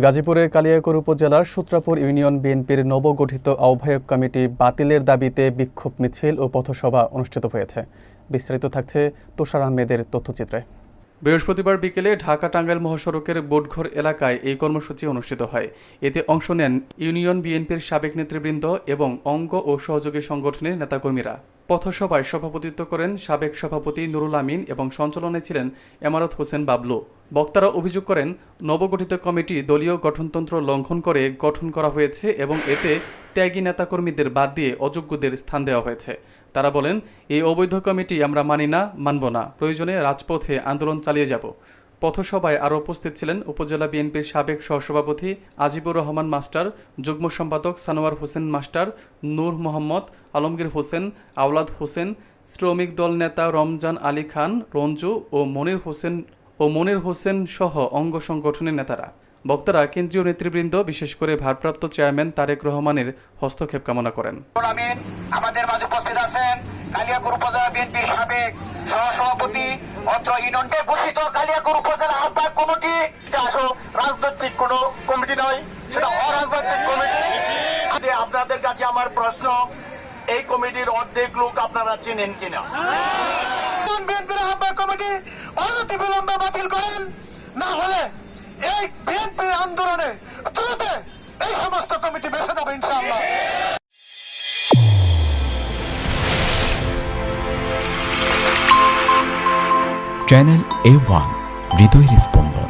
গাজীপুরের কালিয়াকৈর উপজেলার সূত্রাপুর ইউনিয়ন বিএনপির নবগঠিত আহ্বায়ক কমিটি বাতিলের দাবিতে বিক্ষোভ মিছিল ও পথসভা অনুষ্ঠিত হয়েছে। বিস্তারিত থাকছে তুষার আহমেদের তথ্যচিত্রে। বৃহস্পতিবার বিকেলে ঢাকা-টাঙ্গাইল মহাসড়কের বোটঘর এলাকায় এই কর্মসূচি অনুষ্ঠিত হয়। এতে অংশ নেন ইউনিয়ন বিএনপির সাবেক নেতৃবৃন্দ এবং অঙ্গ ও সহযোগী সংগঠনের নেতাকর্মীরা। পথসভায় সভাপতিত্ব করেন সাবেক সভাপতি নুরুল আমিন এবং সঞ্চালনায় ছিলেন এমারত হোসেন বাবলু। বক্তারা অভিযোগ করেন, নবগঠিত কমিটি দলীয় গঠনতন্ত্র লঙ্ঘন করে গঠন করা হয়েছে এবং এতে ত্যাগী নেতাকর্মীদের বাদ দিয়ে অযোগ্যদের স্থান দেওয়া হয়েছে। তারা বলেন, এই অবৈধ কমিটি আমরা মানি না, মানব না, প্রয়োজনে রাজপথে আন্দোলন চালিয়ে যাব। পথসভায় আরও উপস্থিত ছিলেন উপজেলা বিএনপির সাবেক সহসভাপতি আজিবুর রহমান মাস্টার, যুগ্ম সম্পাদক সানোয়ার হোসেন মাস্টার, নূর মোহাম্মদ, আলমগীর হোসেন, আওলাদ হোসেন, শ্রমিক দল নেতা রমজান আলী খান রঞ্জু ও মনির হোসেন সহ অঙ্গ সংগঠনের নেতারা। বক্তারা কেন্দ্রীয় নেতৃবৃন্দ, বিশেষ করে ভারপ্রাপ্ত চেয়ারম্যান তারেক রহমানের হস্তক্ষেপ কামনা করেন। আমাদের মাঝে উপস্থিত আছেন কালিয়াকৈর উপজেলা বিএনপির সাবেক সহসভাপতি, অত্র ইউনিয়নকে ঘোষিত কালিয়াকৈর উপজেলা আহ্বায়ক কমিটি। রাজনৈতিক কোনো কমিটি নয়, সেটা অরাজনৈতিক কমিটি। আপনাদের কাছে আমার প্রশ্ন, এই কমিটির অর্ধেক লোক আপনারা চেনেন কিনা? বিএনপির আহ্বায়ক কমিটি অনতিবিলম্বে বাতিল করেন, না হলে এই বিএনপির আন্দোলনে তুলতে এই সমস্ত কমিটি বেসে যাবে ইনশাআল্লাহ। চ্যানেল A1 হৃদয়ের স্পন্দন।